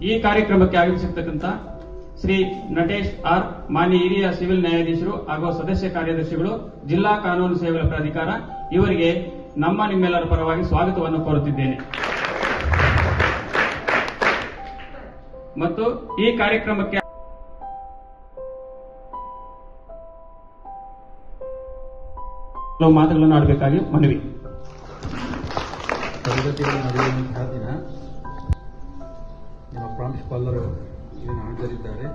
ಈ ಕಾರ್ಯಕ್ರಮಕ್ಕೆ ಆಗಮಿಸಿರ್ತಕ್ಕಂಥ ಶ್ರೀ ನಟೇಶ್ ಆರ್, ಮಾನ್ಯ ಹಿರಿಯ ಸಿವಿಲ್ ನ್ಯಾಯಾಧೀಶರು ಹಾಗೂ ಸದಸ್ಯ ಕಾರ್ಯದರ್ಶಿಗಳು, ಜಿಲ್ಲಾ ಕಾನೂನು ಸೇವೆಗಳ ಪ್ರಾಧಿಕಾರ, ಇವರಿಗೆ ನಿಮ್ಮೆಲ್ಲರ ಪರವಾಗಿ ಸ್ವಾಗತವನ್ನು ಕೋರುತ್ತಿದ್ದೇನೆ. ಮತ್ತು ಈ ಕಾರ್ಯಕ್ರಮಕ್ಕೆ ಮಾತುಗಳನ್ನು ಆಡಬೇಕಾಗಿ ಮನವಿ. ತರಗತಿಗಳ ನಡೆಯುವಂತಹ ದಿನ ನಮ್ಮ ಪ್ರಾಂಶುಪಾಲರು ಇಲ್ಲಿ ಹಾಜರಿದ್ದಾರೆ.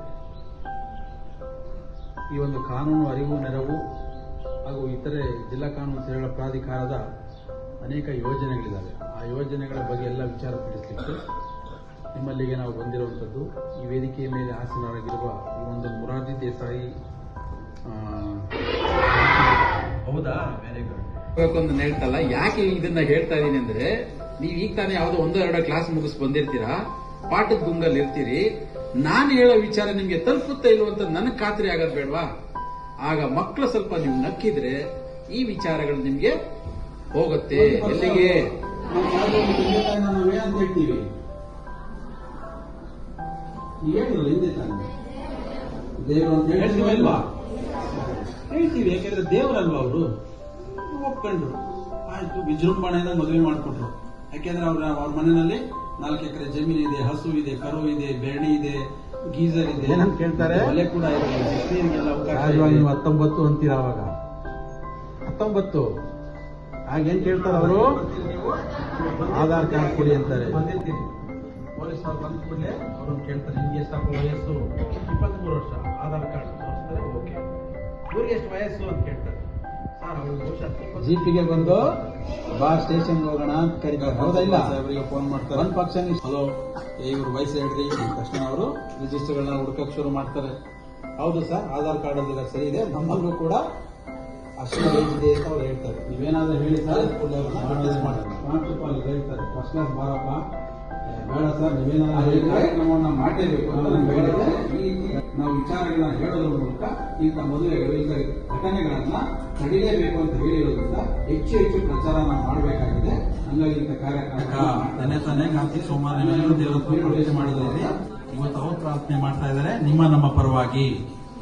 ಈ ಒಂದು ಕಾನೂನು ಅರಿವು ನೆರವು ಹಾಗೂ ಇತರೆ ಜಿಲ್ಲಾ ಕಾನೂನು ಸೇವೆಗಳ ಪ್ರಾಧಿಕಾರದ ಅನೇಕ ಯೋಜನೆಗಳಿದ್ದಾವೆ. ಆ ಯೋಜನೆಗಳ ಬಗ್ಗೆ ಎಲ್ಲ ವಿಚಾರ ತಿಳಿಸಲಿಕ್ಕೆ ನಿಮ್ಮಲ್ಲಿಗೆ ನಾವು ಬಂದಿರುವಂಥದ್ದು. ಈ ವೇದಿಕೆಯ ಮೇಲೆ ಆಸೀನರಾಗಿರುವ ಈ ಒಂದು ಮುರಾರ್ಜಿ ದೇಸಾಯಿ ಹೌದಾ, ವೆರಿ ಗುಡ್. ಹೇಳ್ತಲ್ಲ, ಯಾಕೆ ಇದನ್ನ ಹೇಳ್ತಾ ಇದೀನಿ ಅಂದ್ರೆ, ನೀವು ಈಗ ತಾನೇ ಯಾವುದೋ 1-2 ಕ್ಲಾಸ್ ಮುಗಿಸ್ ಬಂದಿರ್ತೀರಾ, ಪಾಠದ ಗುಂಗಲ್ಲಿ ಇರ್ತೀರಿ. ನಾನು ಹೇಳೋ ವಿಚಾರ ನಿಮ್ಗೆ ತಲುಪುತ್ತಾ ಇಲ್ವಂತ ನನಗೆ ಖಾತ್ರಿ ಆಗೋದು ಬೇಡವಾ? ಆಗ ಮಕ್ಕಳು ಸ್ವಲ್ಪ ನೀವು ನಕ್ಕಿದ್ರೆ ಈ ವಿಚಾರಗಳು ನಿಮ್ಗೆ ಹೋಗುತ್ತೆ. ಎಲ್ಲಿಗೆ ಹೇಳ್ತೀವಿ, ದೇವರು ಅಂತ ಹೇಳ್ತೀವಲ್ವಾ? ಹೇಳ್ತೀವಿ, ಯಾಕೆಂದ್ರೆ ದೇವರಲ್ವಾ ಅವರು. ಒಪ್ಕೊಂಡ್ರು, ಆಯ್ತು, ವಿಜೃಂಭಣೆಯಿಂದ ಮದುವೆ ಮಾಡಿಕೊಟ್ರು. ಯಾಕೆಂದ್ರೆ ಅವ್ರ ಮನೆಯಲ್ಲಿ 4 ಎಕರೆ ಜಮೀನು ಇದೆ, ಹಸು ಇದೆ, ಕರು ಇದೆ, ಬೆರಣಿ ಇದೆ, ಗೀಸರ್ ಇದೆ, ಏನಂತ ಕೇಳ್ತಾರೆ, ಒಲೆ ಕೂಡ ಇದೆ, ಬಿಸಿನೀರಿಗೆಲ್ಲ ಅವಕಾಶ. 19 ಅಂತೀರ, ಅವಾಗ 19 ಆಗೇನ್ ಕೇಳ್ತಾರೆ ಅವರು? ಆಧಾರ್ ಕಾರ್ಡ್ ಕೊಡಿ ಅಂತಾರೆ. ಬಂದಿರ್ತೀನಿ, ಪೊಲೀಸ್ ಅವ್ರು ಬಂದ ಕೂಡಲೇ ಅವ್ರನ್ನ ಕೇಳ್ತಾರೆ, ನಿಮ್ಗೆ ಎಷ್ಟಪ್ಪ ವಯಸ್ಸು? 23 ವರ್ಷ. ಆಧಾರ್ ಕಾರ್ಡ್ ತೋರಿಸ್ತಾರೆ, ಓಕೆ. ಇವ್ರಿಗೆ ಎಷ್ಟು ವಯಸ್ಸು ಅಂತ ಕೇಳ್ತಾರೆ. ಜೀಪಿಗೆ ಬಂದು ಬಾ ಸ್ಟೇಷನ್ಗೆ ಹೋಗೋಣ ಅಂತ ಕರೀತಾರೆ. ಹೌದಾ ಇಲ್ಲ? ಅವರಿಗೆ ಫೋನ್ ಮಾಡ್ತಾರೆ, ಒಂದು ಪಕ್ಷ ಹಲೋ ಇವ್ರ ವಯಸ್ಸು ಹೇಳ್ರಿ ತಕ್ಷಣ ಅವರು ರಿಜಿಸ್ಟರ್ಗಳನ್ನ ಹುಡುಕಕ್ಕೆ ಶುರು ಮಾಡ್ತಾರೆ. ಹೌದು ಸರ್, ಆಧಾರ್ ಕಾರ್ಡ್ ಅಲ್ಲಿ ಸರಿ ಇದೆ, ನಮ್ಮಲ್ಲೂ ಕೂಡ ಅಷ್ಟು ಏಜ್ ಇದೆ ಅಂತ ಅವ್ರು ಹೇಳ್ತಾರೆ. ನೀವೇನಾದ್ರೂ ಹೇಳಿ ಸರ್, ಹೇಳ್ತಾರೆ ಫಸ್ಟ್ ಕ್ಲಾಸ್ ಬಾರಪ್ಪ, ಬೇಡ ಸರ್ ನೀವೇನಾದ್ರೂ ಕಾರ್ಯಕ್ರಮವನ್ನ ಮಾಡಲೇಬೇಕು ಅಂತ ನಮ್ಗೆ ಹೇಳಿದ್ರೆ, ನಾವು ವಿಚಾರಗಳನ್ನ ಹೇಳೋದ್ರ ಮೂಲಕ ಇಂಥ ಮದುವೆಗಳು, ಇಂಥ ಘಟನೆಗಳನ್ನ ತಡಿಲೇಬೇಕು ಅಂತ ಹೇಳಿರೋದ್ರಿಂದ ಹೆಚ್ಚು ಹೆಚ್ಚು ಪ್ರಚಾರ ನಾವು ಮಾಡಬೇಕಾಗಿದೆ. ಹಂಗಾಗಿ ಇಂಥ ಕಾರ್ಯಕ್ರಮ ತಾನೇ ಕಾರ್ತಿಕ್ ಸೋಮವಾರ ನೀವೆಲ್ಲರೂ ದೇವರ ಪ್ರವೇಶ ಮಾಡಿದ್ರೆ ಇವತ್ತು ಅವ್ರು ಪ್ರಾರ್ಥನೆ ಮಾಡ್ತಾ ಇದ್ದಾರೆ ನಮ್ಮ ಪರವಾಗಿ.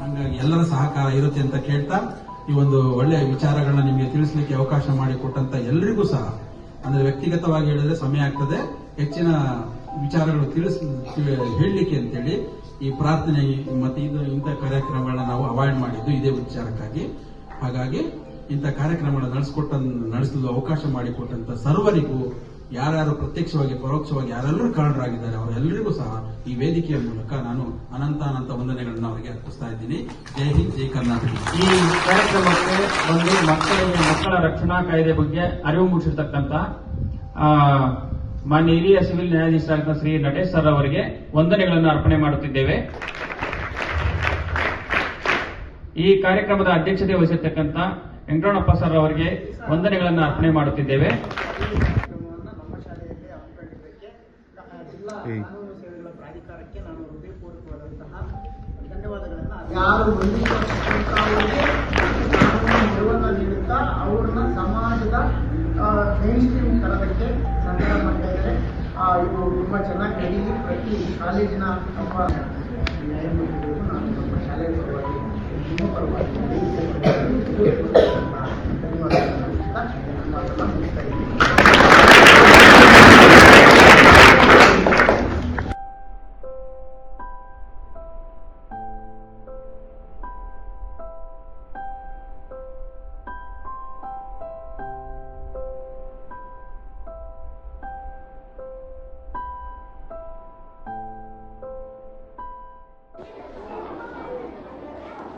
ಹಂಗಾಗಿ ಎಲ್ಲರ ಸಹಕಾರ ಇರುತ್ತೆ ಅಂತ ಕೇಳ್ತಾ, ಈ ಒಂದು ಒಳ್ಳೆಯ ವಿಚಾರಗಳನ್ನ ನಿಮಗೆ ತಿಳಿಸಲಿಕ್ಕೆ ಅವಕಾಶ ಮಾಡಿಕೊಟ್ಟಂತ ಎಲ್ಲರಿಗೂ ಸಹ, ಅಂದ್ರೆ ವ್ಯಕ್ತಿಗತವಾಗಿ ಹೇಳಿದ್ರೆ ಸಮಯ ಆಗ್ತದೆ, ಹೆಚ್ಚಿನ ವಿಚಾರಗಳು ಹೇಳಲಿಕ್ಕೆ ಅಂತೇಳಿ ಈ ಪ್ರಾರ್ಥನೆ ಮತ್ತೆ ಇಂಥ ಕಾರ್ಯಕ್ರಮಗಳನ್ನ ನಾವು ಅವಾಯ್ಡ್ ಮಾಡಿದ್ದು ಇದೇ ವಿಚಾರಕ್ಕಾಗಿ. ಹಾಗಾಗಿ ಇಂಥ ಕಾರ್ಯಕ್ರಮಗಳನ್ನ ನಡೆಸಲು ಅವಕಾಶ ಮಾಡಿಕೊಟ್ಟಂತ ಸರ್ವರಿಗೂ, ಯಾರ್ಯಾರು ಪ್ರತ್ಯಕ್ಷವಾಗಿ ಪರೋಕ್ಷವಾಗಿ ಯಾರೆಲ್ಲರೂ ಕಾರಣರಾಗಿದ್ದಾರೆ ಅವರೆಲ್ಲರಿಗೂ ಸಹ ಈ ವೇದಿಕೆಯ ಮೂಲಕ ನಾನು ಅನಂತ ವಂದನೆಗಳನ್ನ ಅವರಿಗೆ ಅರ್ಪಿಸ್ತಾ ಇದ್ದೀನಿ. ಜೈ ಹಿಂದ್, ಜೈ ಕರ್ನಾಟಕ. ಈ ಕಾರ್ಯಕ್ರಮಕ್ಕೆ ಒಂದು ಮಕ್ಕಳ ರಕ್ಷಣಾ ಕಾಯ್ದೆ ಬಗ್ಗೆ ಅರಿವು ಮೂಡಿಸಿರ್ತಕ್ಕಂಥ ಮಾನ್ಯ ಹಿರಿಯ ಸಿವಿಲ್ ನ್ಯಾಯಾಧೀಶರಾದ ಶ್ರೀ ನಟೇಶ್ ಸರ್ ಅವರಿಗೆ ವಂದನೆಗಳನ್ನು ಅರ್ಪಣೆ ಮಾಡುತ್ತಿದ್ದೇವೆ. ಈ ಕಾರ್ಯಕ್ರಮದ ಅಧ್ಯಕ್ಷತೆ ವಹಿಸಿರ್ತಕ್ಕಂಥ ವೆಂಕಟರಮಣಪ್ಪ ಸರ್ ಅವರಿಗೆ ವಂದನೆಗಳನ್ನು ಅರ್ಪಣೆ ಮಾಡುತ್ತಿದ್ದೇವೆ. ಕಾನೂನು ಸೇವೆಗಳ ಪ್ರಾಧಿಕಾರಕ್ಕೆ ನಾನು ಹೃದಯಪೂರ್ವಕವಾದಂತಹ ಧನ್ಯವಾದಗಳನ್ನು. ಯಾರು ನೆರವನ್ನು ನೀಡುತ್ತಾ ಅವ್ರನ್ನ ಸಮಾಜದ ಮೇನ್ ಸ್ಟ್ರೀಮ್ ತರಬೇಕೆ ಸಂಧಾನ ಮಾಡ್ತಾ ಇದ್ದಾರೆ. ಇವು ತುಂಬಾ ಚೆನ್ನಾಗಿ ನಡೀಲಿ. ಪ್ರತಿ ಕಾಲೇಜಿನ ನಮ್ಮ ನ್ಯಾಯಮೂರ್ತಿಗಳಿಗೂ ನಾನು ನಮ್ಮ ಶಾಲೆಯ ಪರವಾಗಿ ನಿಮ್ಮ ಪರವಾಗಿ